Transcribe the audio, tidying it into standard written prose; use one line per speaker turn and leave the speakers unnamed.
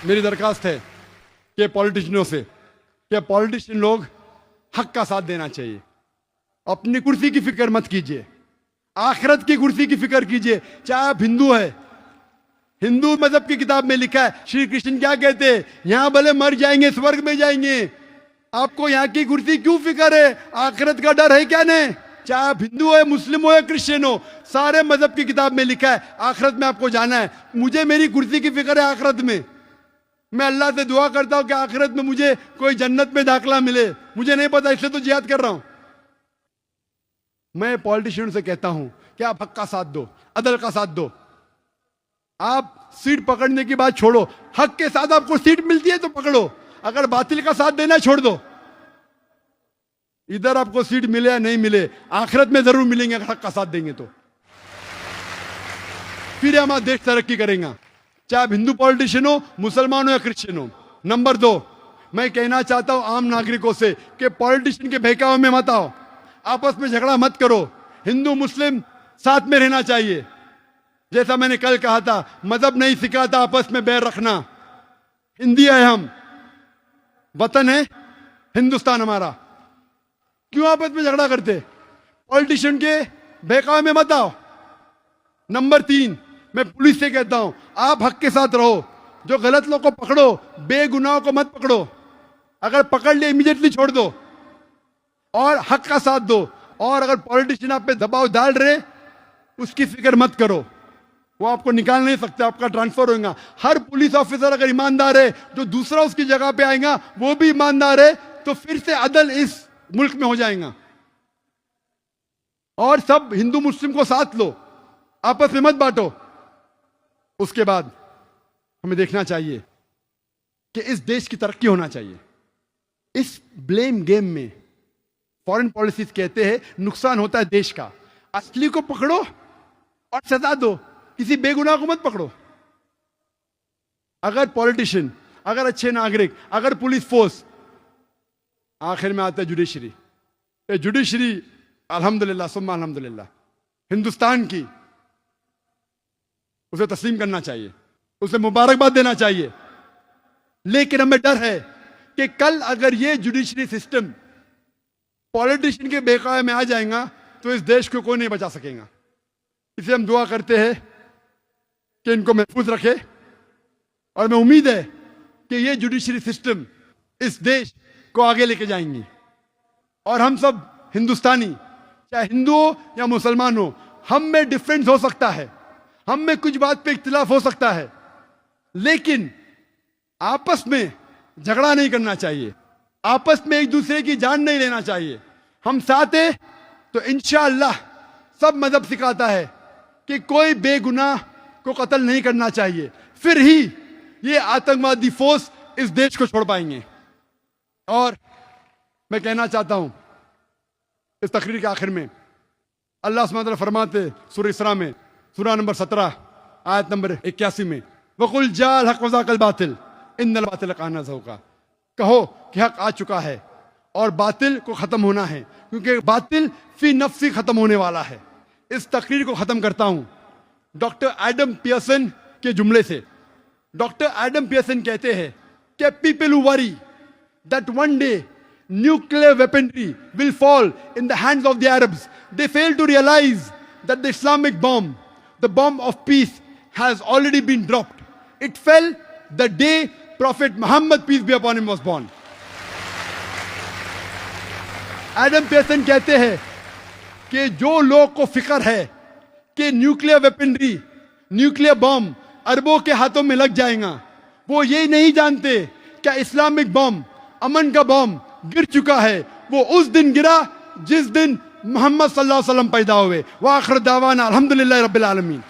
मेरी दरखास्त है कि पॉलिटिशियनों से कि पॉलिटिशियन लोग हक का साथ देना चाहिए। अपनी कुर्सी की फिक्र मत कीजिए, आखिरत की कुर्सी की फिक्र कीजिए। चाहे आप हिंदू है, हिंदू मजहब की किताब में लिखा है, श्री कृष्ण क्या कहते हैं, यहां भले मर जाएंगे स्वर्ग में जाएंगे, आपको यहां की कुर्सी क्यों फिक्र है, आखिरत का डर है क्या नहीं। चाहे आप हिंदू हो, मुस्लिम हो या क्रिश्चियन हो, सारे मजहब की किताब में लिखा है आखिरत में आपको जाना है। मुझे मेरी कुर्सी की फिक्र है आखिरत में। मैं अल्लाह से दुआ करता हूं कि आखिरत में मुझे कोई जन्नत में दाखिला मिले, मुझे नहीं पता, इसलिए तो जिहाद कर रहा हूं। मैं पॉलिटिशियन से कहता हूं कि आप हक का साथ दो, अदल का साथ दो। आप सीट पकड़ने की बात छोड़ो, हक के साथ आपको सीट मिलती है तो पकड़ो, अगर बातिल का साथ देना छोड़ दो। इधर आपको सीट मिले या नहीं मिले, आखिरत में जरूर मिलेंगे अगर हक का साथ देंगे तो, फिर हमारा देश तरक्की करेगा, चाहे आप हिंदू पॉलिटिशियन हो, मुसलमान हो या क्रिश्चियन हो। नंबर 2, मैं कहना चाहता हूं आम नागरिकों से कि पॉलिटिशियन के बहकावे में मत आओ, आपस में झगड़ा मत करो। हिंदू मुस्लिम साथ में रहना चाहिए। जैसा मैंने कल कहा था, मजहब नहीं सिखाता आपस में बैर रखना। हिंदी है हम, वतन है हिंदुस्तान हमारा, क्यों आपस में झगड़ा करते। पॉलिटिशियन के बहकावे में मत आओ। नंबर 3, मैं पुलिस से कहता हूं आप हक के साथ रहो, जो गलत लोग को पकड़ो, बेगुनाहों को मत पकड़ो, अगर पकड़ लिया इमीडिएटली छोड़ दो और हक का साथ दो। और अगर पॉलिटिशियन आप पे दबाव डाल रहे, उसकी फिक्र मत करो, वो आपको निकाल नहीं सकते, आपका ट्रांसफर होगा। हर पुलिस ऑफिसर अगर ईमानदार है, जो दूसरा उसकी जगह पे आएगा वो भी ईमानदार है, तो फिर से अदल इस मुल्क में हो जाएगा। और सब हिंदू मुस्लिम को साथ लो, आपस में मत बांटो। उसके बाद हमें देखना चाहिए कि इस देश की तरक्की होना चाहिए। इस ब्लेम गेम में फॉरेन पॉलिसीज कहते हैं नुकसान होता है देश का। असली को पकड़ो और सजा दो, किसी बेगुनाह को मत पकड़ो। अगर पॉलिटिशियन, अगर अच्छे नागरिक, अगर पुलिस फोर्स, आखिर में आता है जुडिशरी। जुडिशरी अल्हम्दुलिल्लाह सुम्मा अल्हम्दुलिल्लाह हिंदुस्तान की, उसे तस्लीम करना चाहिए, उसे मुबारकबाद देना चाहिए। लेकिन हमें डर है कि कल अगर ये जुडिशरी सिस्टम पॉलिटिशियन के बहकावे में आ जाएगा तो इस देश को कोई नहीं बचा सकेगा। इसे हम दुआ करते हैं कि इनको महफूज रखे, और मैं उम्मीद है कि ये जुडिशरी सिस्टम इस देश को आगे लेके जाएंगी। और हम सब हिंदुस्तानी, चाहे हिंदू हो या मुसलमान हो, हम में डिफरेंस हो सकता है, हम में कुछ बात पे इख्तिलाफ हो सकता है, लेकिन आपस में झगड़ा नहीं करना चाहिए, आपस में एक दूसरे की जान नहीं लेना चाहिए। हम साथ हैं तो इंशाअल्लाह सब मजहब सिखाता है कि कोई बेगुनाह को कत्ल नहीं करना चाहिए, फिर ही ये आतंकवादी फोर्स इस देश को छोड़ पाएंगे। और मैं कहना चाहता हूं इस तकरीर के आखिर में, अल्लाह सुब्हानहू व तआला फरमाते सूरह इसरा में, सूरह नंबर 17 आयत नंबर 81 में, वकुल जाल हक वज़ाकल बातिल इन्नल बातिल काना ज़हूक़ा, कहो कि हक आ चुका है और बातिल को खत्म होना है, क्योंकि बातिल फी नफ्सी खत्म होने वाला है। इस तकरीर को खत्म करता हूं डॉक्टर एडम पियर्सन के जुमले से। डॉक्टर एडम पियर्सन कहते हैं कि people who worry that one day nuclear weaponry will fall in the hands of the Arabs, they fail to realize that the Islamic bomb, the bomb of peace, has already been dropped. It fell the day Prophet Muhammad, peace be upon him, was born. Adam Pearson कहते हैं कि जो लोग को फिक्र है कि nuclear weaponry, nuclear bomb अरबों के हाथों में लग जाएगा, वो ये नहीं जानते क्या इस्लामिक बॉम्ब, अमन का बॉम्ब गिर चुका है। वो उस दिन गिरा जिस दिन मोहम्मद सल्लल्लाहु अलैहि वसल्लम पैदा हुए। व आखिर दावाना अल्हम्दुलिल्लाहि रब्बिल आलमीन।